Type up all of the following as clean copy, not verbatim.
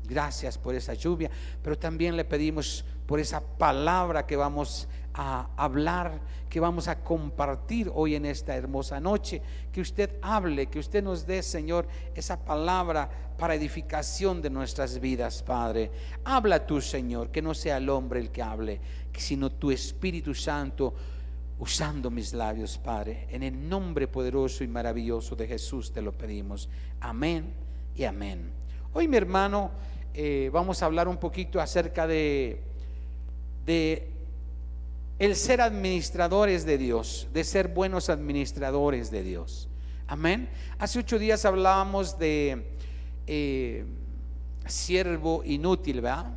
Gracias por esa lluvia, pero también le pedimos por esa palabra que vamos a hablar, que vamos a compartir hoy en esta hermosa noche. Que usted hable, que usted nos dé, Señor, esa palabra para edificación de nuestras vidas, Padre. Habla tú, Señor, que no sea el hombre el que hable, sino tu Espíritu Santo usando mis labios, Padre. En el nombre poderoso y maravilloso de Jesús te lo pedimos. Amén y amén. Hoy, mi hermano, vamos a hablar un poquito acerca de el ser administradores de Dios, de ser buenos administradores de Dios. Amén. Hace 8 días hablábamos de siervo inútil, ¿verdad?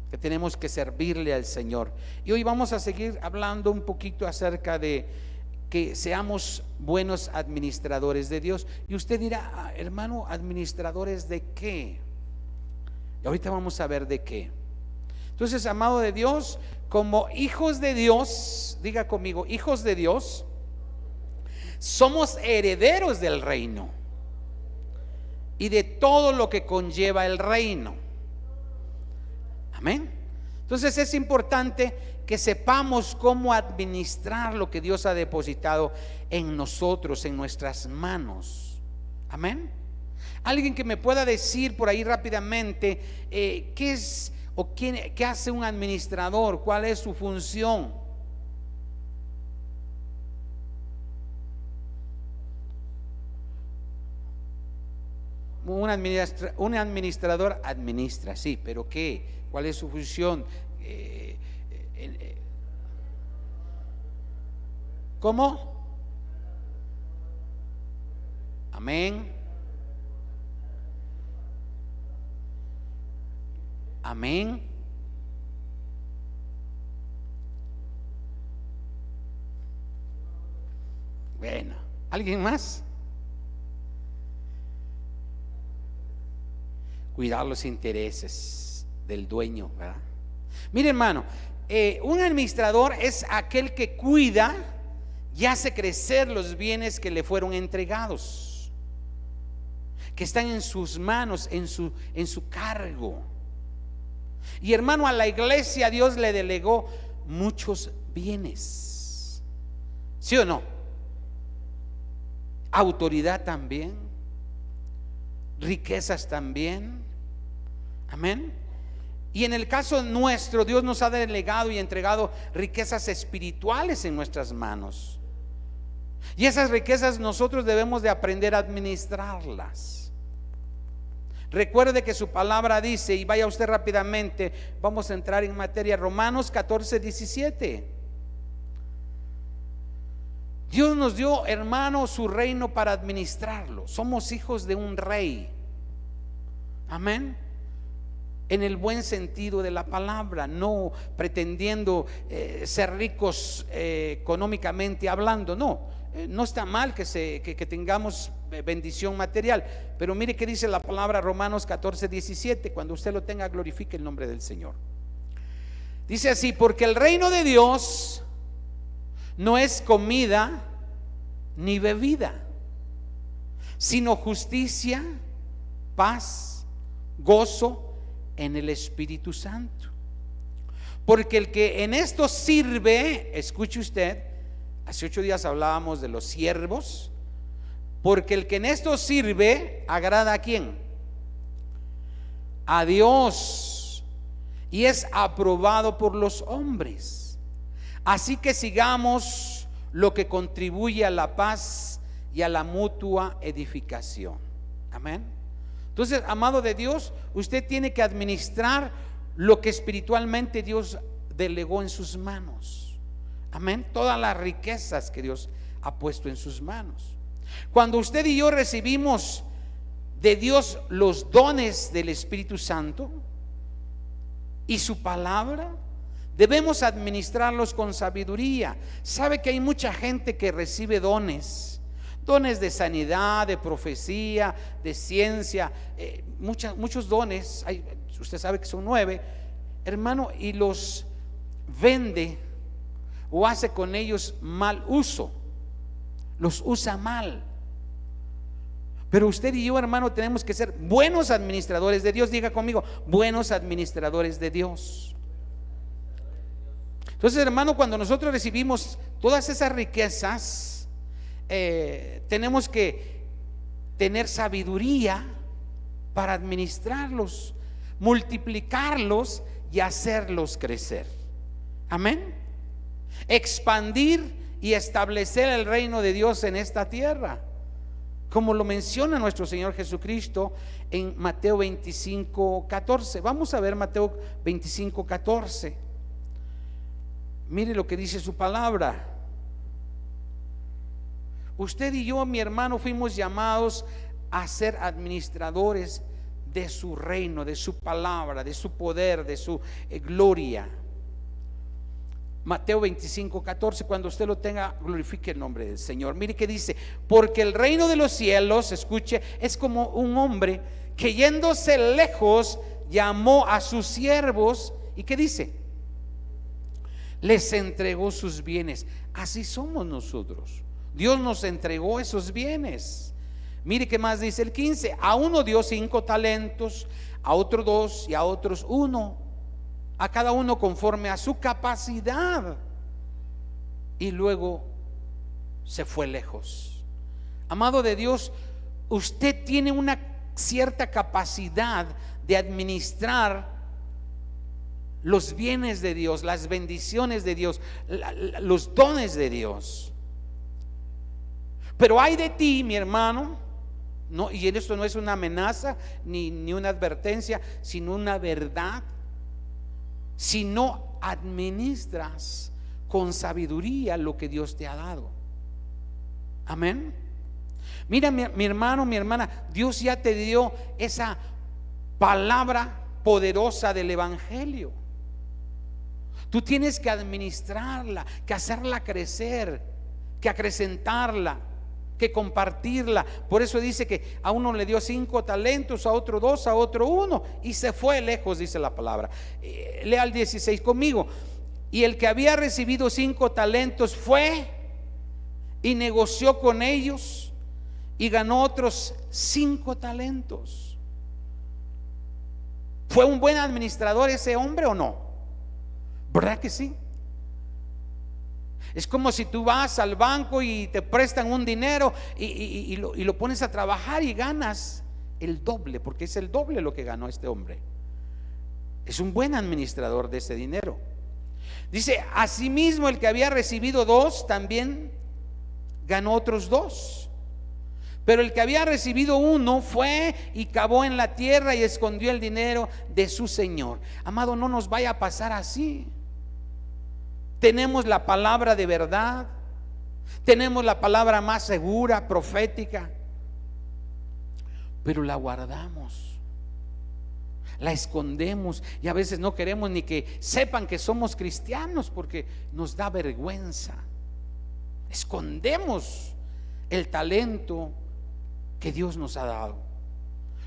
Que tenemos que servirle al Señor. Y hoy vamos a seguir hablando un poquito acerca de que seamos buenos administradores de Dios. Y usted dirá, hermano, ¿administradores de qué? Y ahorita vamos a ver de qué. Entonces, amado de Dios, como hijos de Dios, diga conmigo, hijos de Dios, somos herederos del reino y de todo lo que conlleva el reino. Amén. Entonces es importante que sepamos cómo administrar lo que Dios ha depositado en nosotros, en nuestras manos. Amén. Alguien que me pueda decir por ahí rápidamente qué es o qué hace un administrador, cuál es su función. Un administrador administra, sí, pero ¿qué? ¿Cuál es su función? ¿Cómo? Amén. Amén. Bueno, ¿alguien más? Cuidar los intereses del dueño, ¿verdad? Mire, hermano, un administrador es aquel que cuida y hace crecer los bienes que le fueron entregados, que están en sus manos, en su cargo. Y hermano, a la iglesia Dios le delegó muchos bienes, ¿sí o no? Autoridad también, riquezas también. Amén. Y en el caso nuestro, Dios nos ha delegado y entregado riquezas espirituales en nuestras manos. Y esas riquezas nosotros debemos de aprender a administrarlas. Recuerde que su palabra dice, y vaya usted rápidamente, vamos a entrar en materia, Romanos 14:17. Dios nos dio, hermano, su reino para administrarlo. Somos hijos de un rey. Amén. En el buen sentido de la palabra, no pretendiendo ser ricos económicamente hablando. No está mal que tengamos bendición material, pero mire que dice la palabra Romanos 14:17. Cuando usted lo tenga, glorifique el nombre del Señor. Dice así: porque el reino de Dios no es comida ni bebida, sino justicia, paz, gozo en el Espíritu Santo. Porque el que en esto sirve, escuche usted, hace 8 días hablábamos de los siervos. Porque el que en esto sirve agrada ¿a quién? A Dios, y es aprobado por los hombres. Así que sigamos lo que contribuye a la paz y a la mutua edificación. Amén. Entonces, amado de Dios, usted tiene que administrar lo que espiritualmente Dios delegó en sus manos. Amén. Todas las riquezas que Dios ha puesto en sus manos. Cuando usted y yo recibimos de Dios los dones del Espíritu Santo y su palabra, debemos administrarlos con sabiduría. Sabe que hay mucha gente que recibe dones de sanidad, de profecía, de ciencia, muchos dones. Usted sabe que son 9, hermano, y los vende o hace con ellos mal uso, los usa mal. Pero usted y yo, hermano, tenemos que ser buenos administradores de Dios. Diga conmigo, buenos administradores de Dios. Entonces, hermano, cuando nosotros recibimos todas esas riquezas, tenemos que tener sabiduría para administrarlos, multiplicarlos y hacerlos crecer. Amén. Expandir y establecer el reino de Dios en esta tierra, como lo menciona nuestro Señor Jesucristo en Mateo 25:14. Vamos a ver Mateo 25:14. Mire lo que dice su palabra. Usted y yo, mi hermano, fuimos llamados a ser administradores de su reino, de su palabra, de su poder, de su gloria. Mateo 25:14, cuando usted lo tenga, glorifique el nombre del Señor. Mire que dice: porque el reino de los cielos, escuche, es como un hombre que yéndose lejos llamó a sus siervos. ¿Y qué dice? Les entregó sus bienes. Así somos nosotros. Dios nos entregó esos bienes. Mire qué más dice el 15: a uno dio 5 talentos, a otro 2 y a otros 1, a cada uno conforme a su capacidad. Y luego se fue lejos. Amado de Dios, usted tiene una cierta capacidad de administrar los bienes de Dios, las bendiciones de Dios, los dones de Dios. Pero hay de ti, mi hermano, no, y esto no es una amenaza ni una advertencia, sino una verdad. Si no administras con sabiduría lo que Dios te ha dado. Amén. Mira, mi hermano, mi hermana, Dios ya te dio esa palabra poderosa del evangelio. Tú tienes que administrarla, que hacerla crecer, que acrecentarla, que compartirla. Por eso dice que a uno le dio 5 talentos, a otro 2, a otro 1, y se fue lejos, dice la palabra. Lea el 16 conmigo. Y el que había recibido 5 talentos fue y negoció con ellos y ganó otros 5 talentos. ¿Fue un buen administrador ese hombre o no? ¿Verdad que sí? Es como si tú vas al banco y te prestan un dinero y lo pones a trabajar y ganas el doble, porque es el doble lo que ganó este hombre. Es un buen administrador de ese dinero. Dice: asimismo el que había recibido 2 también ganó otros 2. Pero el que había recibido 1 fue y cavó en la tierra y escondió el dinero de su señor. Amado, no nos vaya a pasar así. Tenemos la palabra de verdad, tenemos la palabra más segura, profética, pero la guardamos, la escondemos, y a veces no queremos ni que sepan que somos cristianos porque nos da vergüenza. Escondemos el talento que Dios nos ha dado,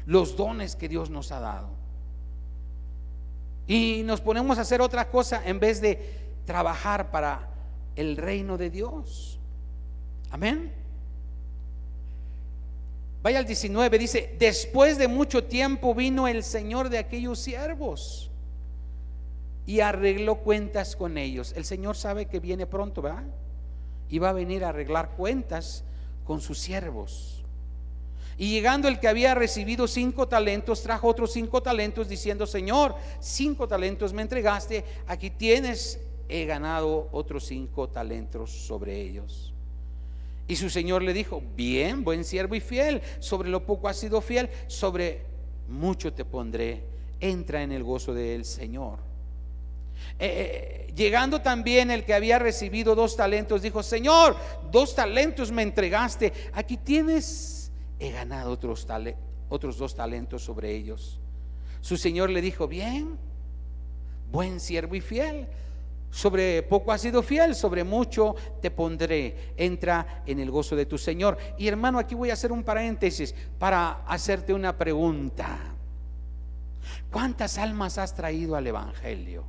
los dones que Dios nos ha dado, y nos ponemos a hacer otra cosa en vez de trabajar para el reino de Dios. Amén. Vaya al 19, dice: después de mucho tiempo vino el señor de aquellos siervos y arregló cuentas con ellos. El Señor sabe que viene pronto, ¿verdad? Y va a venir a arreglar cuentas con sus siervos. Y llegando el que había recibido 5 talentos, trajo otros 5 talentos, diciendo: Señor, 5 talentos me entregaste, aquí tienes, he ganado otros 5 talentos sobre ellos. Y su señor le dijo: bien, buen siervo y fiel, sobre lo poco has sido fiel, sobre mucho te pondré, entra en el gozo del Señor. Llegando también el que había recibido 2 talentos, dijo: Señor, 2 talentos me entregaste, aquí tienes, he ganado otros 2 talentos sobre ellos. Su señor le dijo: bien, buen siervo y fiel, sobre poco has sido fiel, sobre mucho te pondré, entra en el gozo de tu Señor. Y hermano, aquí voy a hacer un paréntesis para hacerte una pregunta. ¿Cuántas almas has traído al evangelio?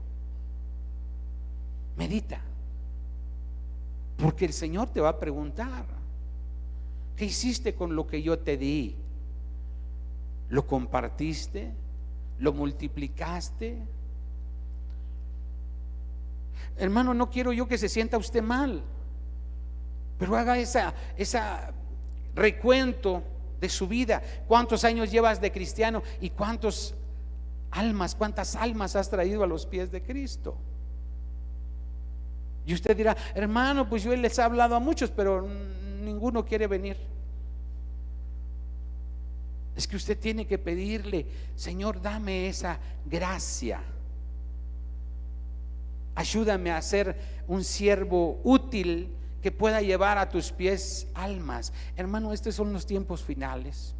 Medita, porque el Señor te va a preguntar. ¿Qué hiciste con lo que yo te di? ¿Lo compartiste? ¿Lo multiplicaste? Hermano, no quiero yo que se sienta usted mal, pero haga esa recuento de su vida. ¿Cuántos años llevas de cristiano y cuántas almas has traído a los pies de Cristo? Y usted dirá, hermano, pues yo les he hablado a muchos, pero ninguno quiere venir. Es que usted tiene que pedirle, Señor, dame esa gracia. Ayúdame a ser un siervo útil que pueda llevar a tus pies almas. Hermano, estos son los tiempos finales.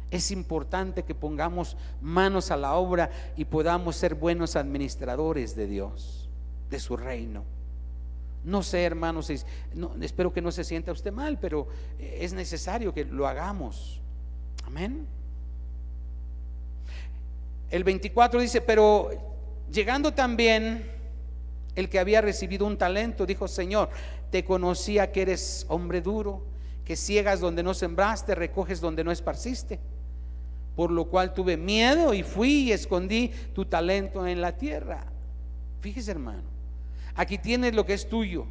Es importante que pongamos manos a la obra y podamos ser buenos administradores de Dios, de su reino. No sé, hermanos, espero que no se sienta usted mal, pero es necesario que lo hagamos. Amén. El 24 dice, pero llegando también el que había recibido un talento, dijo, Señor, te conocía que eres hombre duro, que ciegas donde no sembraste, recoges donde no esparciste, por lo cual tuve miedo y fui y escondí tu talento en la tierra. Fíjese, hermano, aquí tienes lo que es tuyo.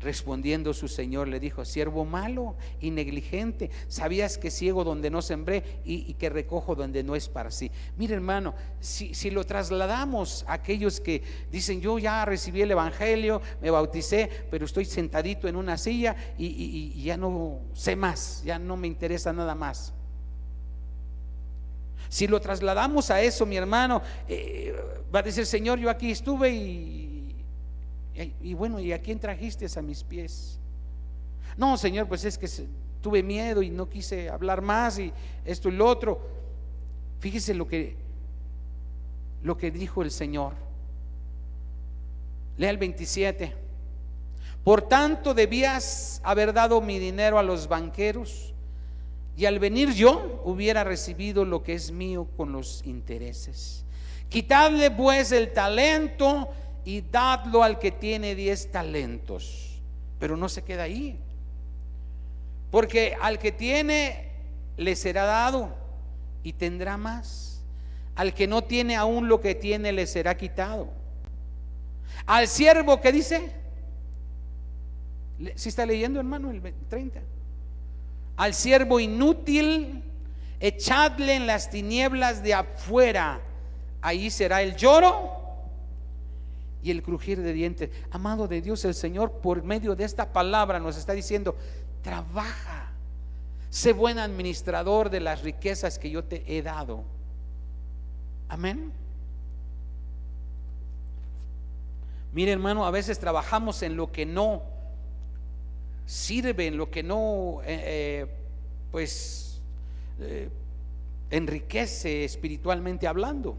Respondiendo su señor le dijo, siervo malo y negligente, sabías que ciego donde no sembré y que recojo donde no esparcí. Mire, hermano, si lo trasladamos a aquellos que dicen, yo ya recibí el evangelio, me bauticé, pero estoy sentadito en una silla y ya no sé más, ya no me interesa nada más. Si lo trasladamos a eso, mi hermano, va a decir, Señor, yo aquí estuve y bueno, ¿y a quién trajiste a mis pies? No, Señor, pues es que tuve miedo y no quise hablar más y esto y lo otro. Fíjese lo que dijo el Señor. Lea el 27. Por tanto debías haber dado mi dinero a los banqueros, y al venir yo hubiera recibido lo que es mío con los intereses. Quitadle pues el talento y dadlo al que tiene 10 talentos. Pero no se queda ahí, porque al que tiene le será dado y tendrá más, al que no tiene aún lo que tiene le será quitado. Al siervo, ¿qué dice? ¿Sí está leyendo, hermano? El 30. Al siervo inútil echadle en las tinieblas de afuera, ahí será el lloro y el crujir de dientes. Amado de Dios, el Señor por medio de esta palabra nos está diciendo, trabaja, sé buen administrador de las riquezas que yo te he dado. Amén. Mire, hermano, a veces trabajamos en lo que no sirve, en lo que no enriquece espiritualmente hablando.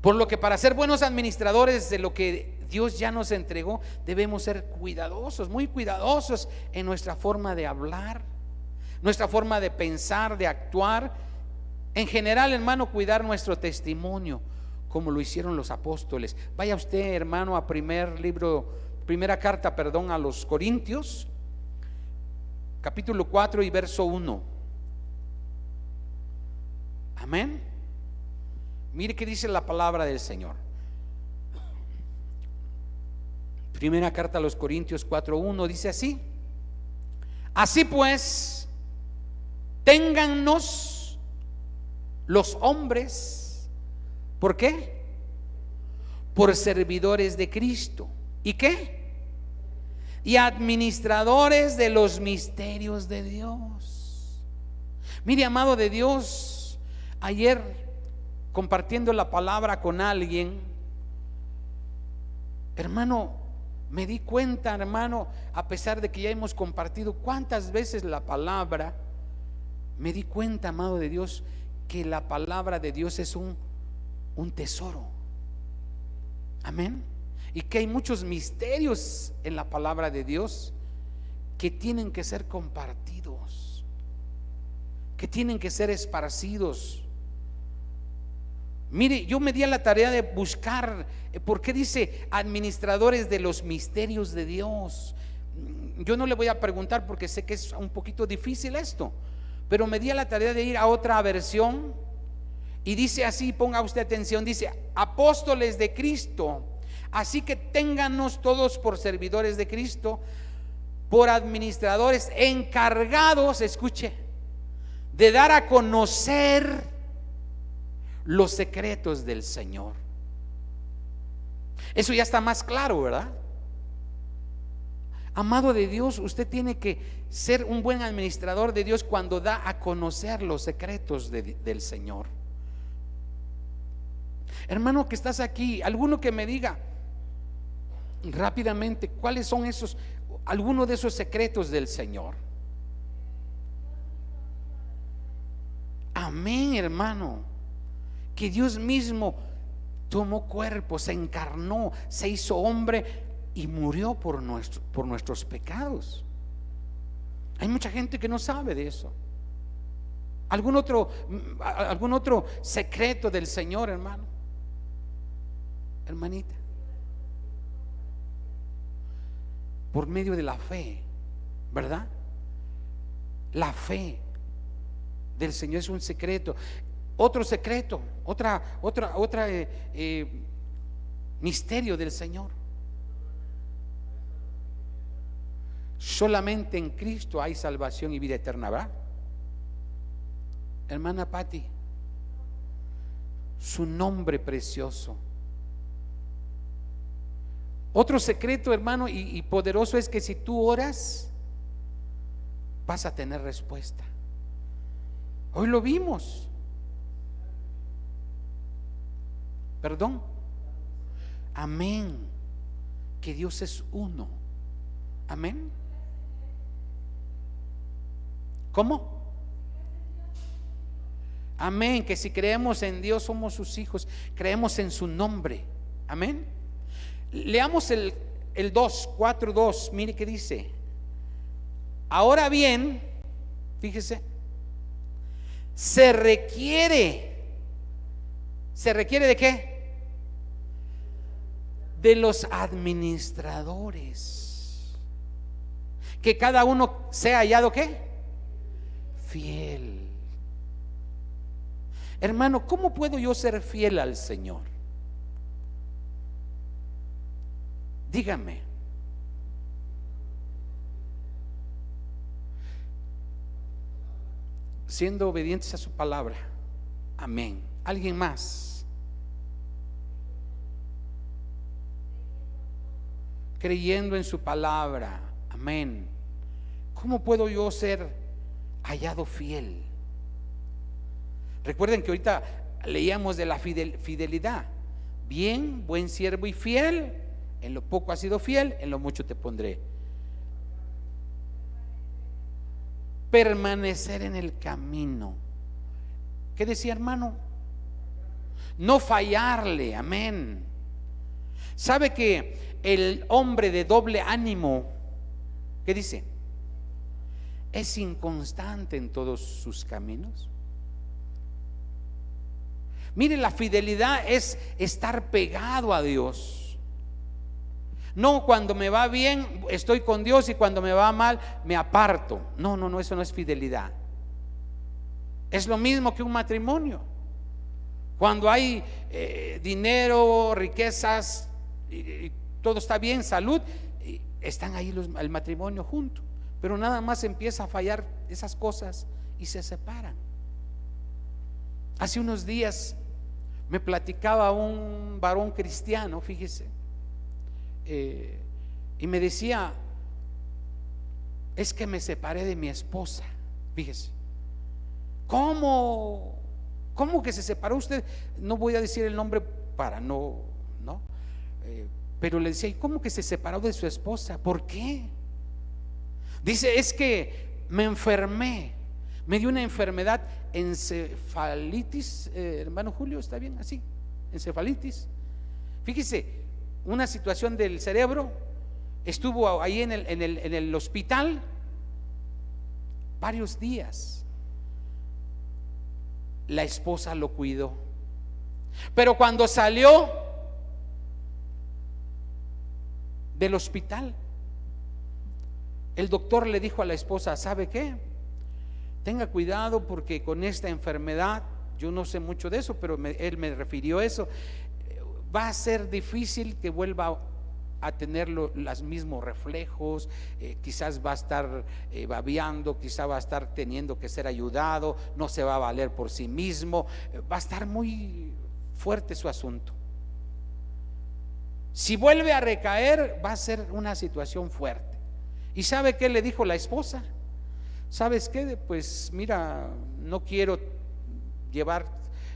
Por lo que para ser buenos administradores de lo que Dios ya nos entregó, debemos ser cuidadosos, muy cuidadosos en nuestra forma de hablar, nuestra forma de pensar, de actuar. En general, hermano, cuidar nuestro testimonio, como lo hicieron los apóstoles. Vaya usted, hermano, a primera carta a los Corintios, capítulo 4 y verso 1. Amén. Mire qué dice la palabra del Señor. Primera carta a los Corintios 4:1 dice así: así pues, téngannos los hombres, ¿por qué? Por servidores de Cristo. ¿Y qué? Y administradores de los misterios de Dios. Mire, amado de Dios, ayer compartiendo la palabra con alguien, hermano, me di cuenta, hermano, a pesar de que ya hemos compartido cuántas veces la palabra, me di cuenta, amado de Dios, que la palabra de Dios es un tesoro. Amén. Y que hay muchos misterios en la palabra de Dios que tienen que ser compartidos, que tienen que ser esparcidos. Mire, yo me di a la tarea de buscar por qué dice administradores de los misterios de Dios. yo no le voy a preguntar porque sé que es un poquito difícil esto, pero me di a la tarea de ir a otra versión y dice así, ponga usted atención, dice: apóstoles de Cristo, así que téngannos todos por servidores de Cristo, por administradores encargados, escuche, de dar a conocer los secretos del Señor. Eso ya está más claro, ¿verdad? Amado de Dios, usted tiene que ser un buen administrador de Dios cuando da a conocer los secretos del Señor. Hermano que estás aquí, alguno que me diga rápidamente cuáles son algunos de esos secretos del Señor. Amén, hermano. Que Dios mismo tomó cuerpo, se encarnó, se hizo hombre y murió por nuestros pecados. Hay mucha gente que no sabe de eso. ¿Algún otro secreto del Señor, hermano? Hermanita. Por medio de la fe, ¿verdad? La fe del Señor es un secreto. Otro secreto, otra misterio del Señor. Solamente en Cristo hay salvación y vida eterna, ¿verdad? Hermana Patti, su nombre precioso. Otro secreto, hermano, y poderoso, es que si tú oras, vas a tener respuesta. Hoy lo vimos. Perdón. Amén. Que Dios es uno. Amén. ¿Cómo? Amén. Que si creemos en Dios somos sus hijos. Creemos en su nombre. Amén. Leamos el 4:2. Mire que dice: ahora bien, fíjese, se requiere ¿de qué? De los administradores, que cada uno sea hallado ¿qué? Fiel. Hermano, ¿cómo puedo yo ser fiel al Señor? Dígame. Siendo obedientes a su palabra. Amén. ¿Alguien más? Creyendo en su palabra. Amén. ¿Cómo puedo yo ser hallado fiel? Recuerden que ahorita leíamos de la fidelidad. Bien, buen siervo y fiel. En lo poco has sido fiel, en lo mucho te pondré. Permanecer en el camino. ¿Qué decía, hermano? No fallarle. Amén. ¿Sabe que el hombre de doble ánimo, qué dice? Es inconstante en todos sus caminos. Mire, la fidelidad es estar pegado a Dios. No, cuando me va bien estoy con Dios y cuando me va mal me aparto. No, eso no es fidelidad. Es lo mismo que un matrimonio. Cuando hay dinero, riquezas y todo está bien, salud, están ahí el matrimonio junto. Pero nada más empieza a fallar esas cosas y se separan. Hace unos días me platicaba un varón cristiano, fíjese, y me decía: es que me separé de mi esposa. Fíjese. ¿Cómo que se separó usted? No voy a decir el nombre para no, pero le decía: ¿y cómo que se separó de su esposa? ¿Por qué? Dice: es que me enfermé, me dio una enfermedad, encefalitis, hermano Julio, ¿está bien así? Encefalitis. Fíjese, una situación del cerebro. Estuvo ahí en el hospital varios días. La esposa lo cuidó, pero cuando salió del hospital El doctor le dijo a la esposa: ¿sabe qué? Tenga cuidado porque con esta enfermedad, yo no sé mucho de eso, pero él me refirió eso, va a ser difícil que vuelva a tener los mismos reflejos, quizás va a estar babeando, quizás va a estar teniendo que ser ayudado, no se va a valer por sí mismo, va a estar muy fuerte su asunto. Si vuelve a recaer, va a ser una situación fuerte. ¿Y sabe qué le dijo la esposa? ¿Sabes qué? Pues mira, no quiero llevar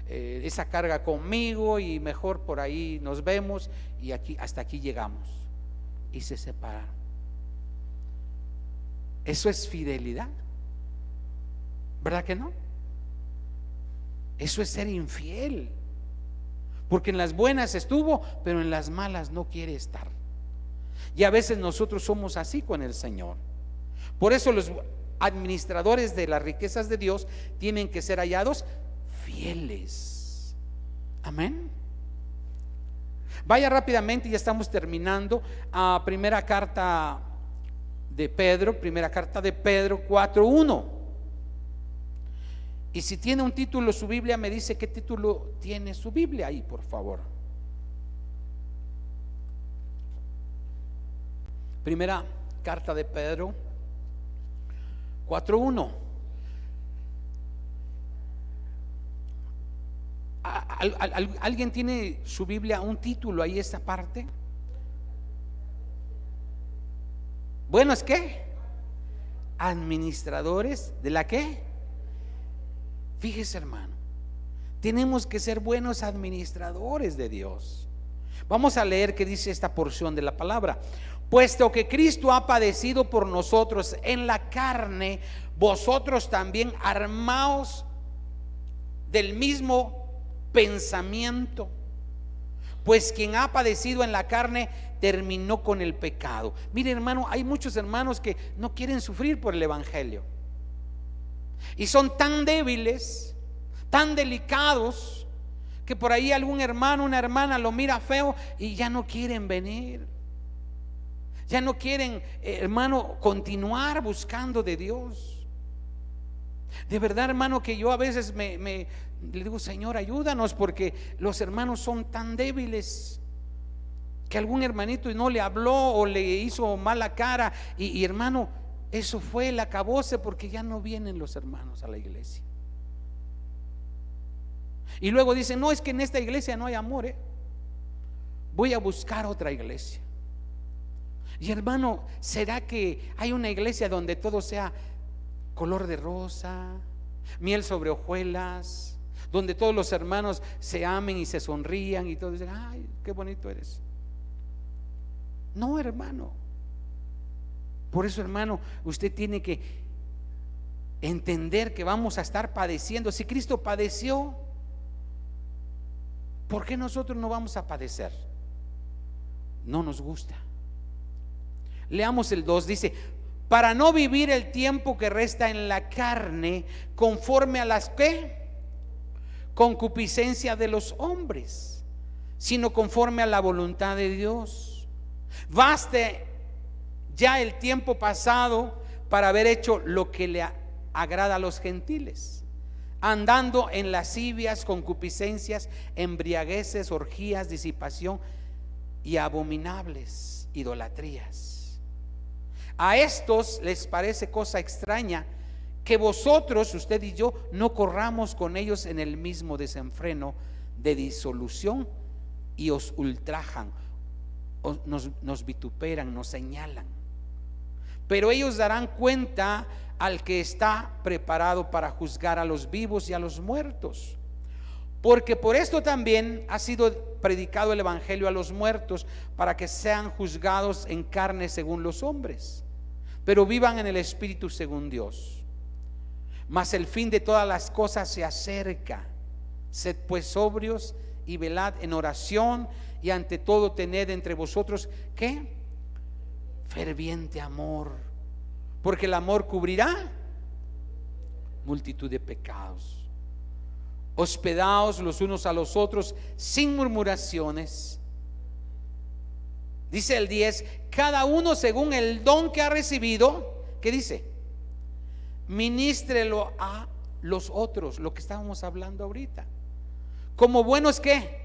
esa carga conmigo y mejor por ahí nos vemos, y aquí, hasta aquí llegamos. Y se separaron. Eso es fidelidad, ¿verdad que no? Eso es ser infiel, porque en las buenas estuvo, pero en las malas no quiere estar. Y a veces nosotros somos así con el Señor. Por eso los administradores de las riquezas de Dios tienen que ser hallados fieles. Amén. Vaya rápidamente, ya estamos terminando, a primera carta de Pedro 4:1. Y si tiene un título su Biblia, me dice qué título tiene su Biblia ahí, por favor. Primera carta de Pedro 4:1. ¿Alguien tiene su Biblia, un título ahí, esta parte? Bueno, ¿es qué? Administradores de la qué. Fíjese, hermano, tenemos que ser buenos administradores de Dios. Vamos a leer qué dice esta porción de la palabra. Puesto que Cristo ha padecido por nosotros en la carne, vosotros también armaos del mismo pensamiento, pues quien ha padecido en la carne terminó con el pecado. Mire, hermano, hay muchos hermanos que no quieren sufrir por el evangelio y son tan débiles, tan delicados, que por ahí algún hermano, una hermana lo mira feo y ya no quieren venir, ya no quieren, hermano, continuar buscando de Dios. De verdad, hermano, que yo a veces le digo: Señor, ayúdanos, porque los hermanos son tan débiles que algún hermanito no le habló o le hizo mala cara y hermano, eso fue el acabose, porque ya no vienen los hermanos a la iglesia. Y luego dicen: no, es que en esta iglesia no hay amor, voy a buscar otra iglesia. Y hermano, ¿será que hay una iglesia donde todo sea color de rosa, miel sobre hojuelas, donde todos los hermanos se amen y se sonrían y todos dicen: ay, qué bonito eres? No, hermano. Por eso, hermano, usted tiene que entender que vamos a estar padeciendo. Si Cristo padeció, ¿por qué nosotros no vamos a padecer? No nos gusta. Leamos el 2, dice: para no vivir el tiempo que resta en la carne conforme a las ¿qué? Concupiscencia de los hombres, sino conforme a la voluntad de Dios. Baste ya el tiempo pasado para haber hecho lo que le agrada a los gentiles, andando en lascivias, concupiscencias, embriagueces, orgías, disipación y abominables idolatrías. A estos les parece cosa extraña que vosotros, usted y yo, no corramos con ellos en el mismo desenfreno de disolución, y os ultrajan, nos vituperan, nos señalan. Pero ellos darán cuenta al que está preparado para juzgar a los vivos y a los muertos. Porque por esto también ha sido predicado el evangelio a los muertos, para que sean juzgados en carne según los hombres, pero vivan en el espíritu según Dios. Mas el fin de todas las cosas se acerca. Sed pues sobrios y velad en oración, y ante todo tened entre vosotros ¿qué? Ferviente amor, porque el amor cubrirá multitud de pecados. Hospedaos los unos a los otros sin murmuraciones. Dice el 10: cada uno según el don que ha recibido, ¿qué dice? Ministrelo a los otros, lo que estábamos hablando ahorita. Como buenos, ¿qué?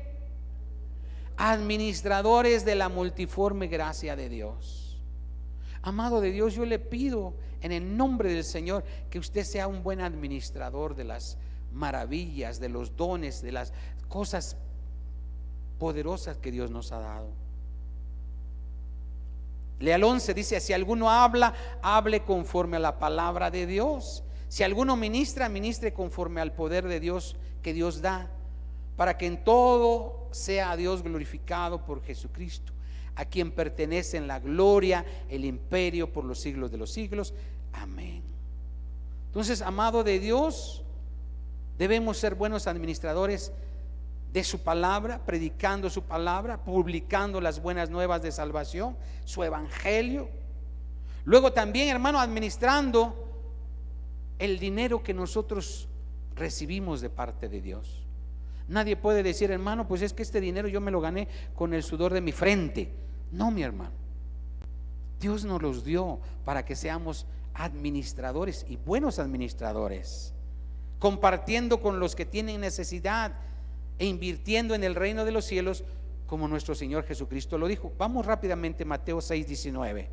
Administradores de la multiforme gracia de Dios. Amado de Dios, yo le pido en el nombre del Señor que usted sea un buen administrador de las maravillas, de los dones, de las cosas poderosas que Dios nos ha dado. Lea el 11, dice: si alguno habla, hable conforme a la palabra de Dios. Si alguno ministra, ministre conforme al poder de Dios que Dios da, para que en todo sea Dios glorificado por Jesucristo, a quien pertenecen la gloria, el imperio por los siglos de los siglos. Amén. Entonces, amado de Dios, debemos ser buenos administradores de su palabra, predicando su palabra, publicando las buenas nuevas de salvación, su evangelio. Luego también, hermano, administrando el dinero que nosotros recibimos de parte de Dios. Nadie puede decir: hermano, pues es que este dinero yo me lo gané con el sudor de mi frente. No, mi hermano, Dios nos los dio para que seamos administradores y buenos administradores, compartiendo con los que tienen necesidad e invirtiendo en el reino de los cielos, como nuestro Señor Jesucristo lo dijo. Vamos rápidamente, Mateo 6:19.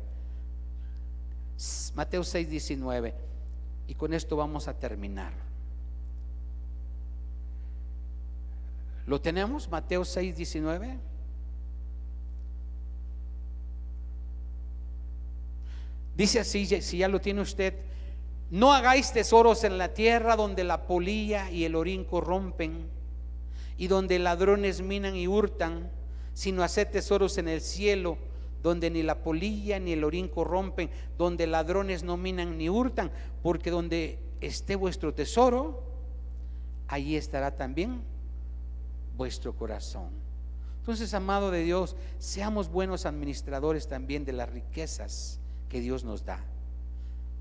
Mateo 6:19, y con esto vamos a terminar. ¿Lo tenemos? Mateo 6:19. Dice así, si ya lo tiene usted: no hagáis tesoros en la tierra, donde la polilla y el orín corrompen, y donde ladrones minan y hurtan, sino haced tesoros en el cielo, donde ni la polilla ni el orín corrompen, donde ladrones no minan ni hurtan, porque donde esté vuestro tesoro, allí estará también vuestro corazón. Entonces, amado de Dios, seamos buenos administradores también de las riquezas que Dios nos da.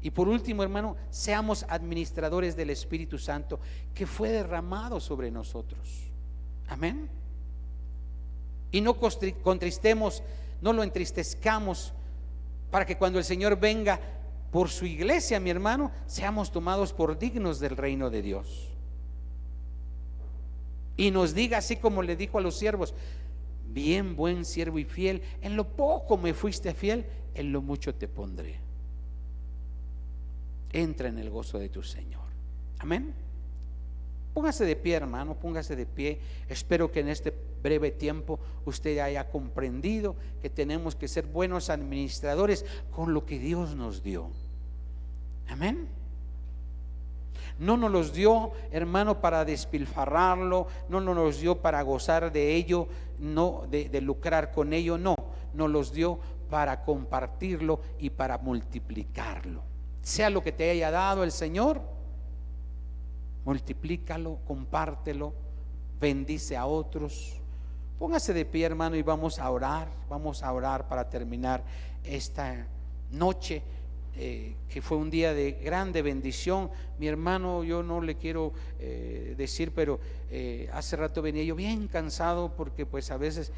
Y por último, hermano, seamos administradores del Espíritu Santo que fue derramado sobre nosotros. Amén. Y no contristemos, no lo entristezcamos, para que cuando el Señor venga por su iglesia, mi hermano, seamos tomados por dignos del reino de Dios. Y nos diga, así como le dijo a los siervos: bien, buen siervo y fiel, en lo poco me fuiste fiel, en lo mucho te pondré. Entra en el gozo de tu Señor. Amén. Póngase de pie, hermano, póngase de pie. Espero que en este breve tiempo usted haya comprendido que tenemos que ser buenos administradores con lo que Dios nos dio. Amén. No nos los dio, hermano, para despilfarrarlo, no nos los dio para gozar de ello, no de lucrar con ello, no, nos los dio para compartirlo y para multiplicarlo. Sea lo que te haya dado el Señor, multiplícalo, compártelo, bendice a otros. Póngase de pie, hermano, y vamos a orar para terminar esta noche, que fue un día de grande bendición. Mi hermano, yo no le quiero decir, pero hace rato venía yo bien cansado, porque pues a veces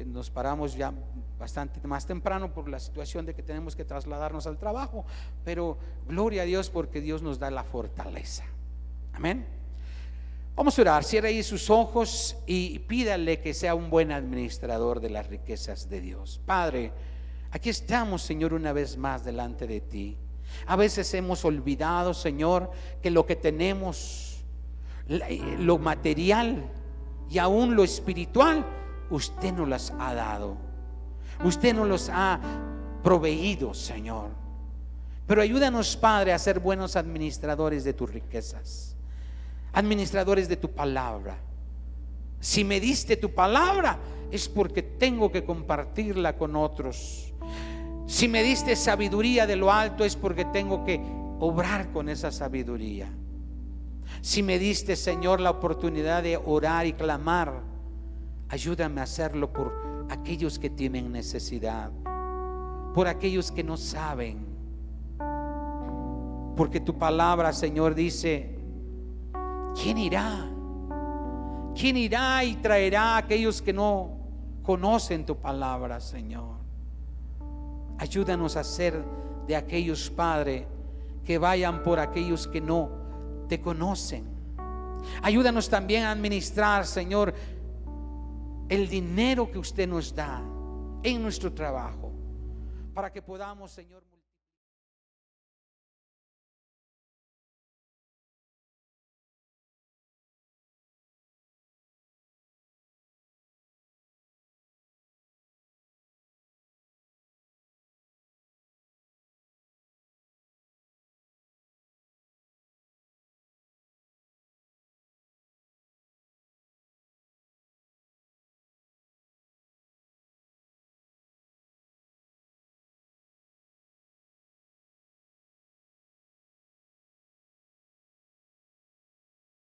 nos paramos ya bastante más temprano por la situación de que tenemos que trasladarnos al trabajo, pero gloria a Dios, porque Dios nos da la fortaleza. Amén. Vamos a orar. Cierre ahí sus ojos y pídale que sea un buen administrador de las riquezas de Dios. Padre, aquí estamos, Señor, una vez más delante de ti. A veces hemos olvidado, Señor, que lo que tenemos, lo material y aún lo espiritual, usted nos las ha dado. Usted nos los ha proveído, Señor. Pero ayúdanos, Padre, a ser buenos administradores de tus riquezas, administradores de tu palabra. Si me diste tu palabra, es porque tengo que compartirla con otros. Si me diste sabiduría de lo alto, es porque tengo que obrar con esa sabiduría. Si me diste, Señor, la oportunidad de orar y clamar, ayúdame a hacerlo por aquellos que tienen necesidad, por aquellos que no saben. Porque tu palabra, Señor, dice: ¿quién irá? ¿Quién irá y traerá a aquellos que no conocen tu palabra, Señor? Ayúdanos a ser de aquellos, Padre, que vayan por aquellos que no te conocen. Ayúdanos también a administrar, Señor, el dinero que usted nos da en nuestro trabajo, para que podamos, Señor,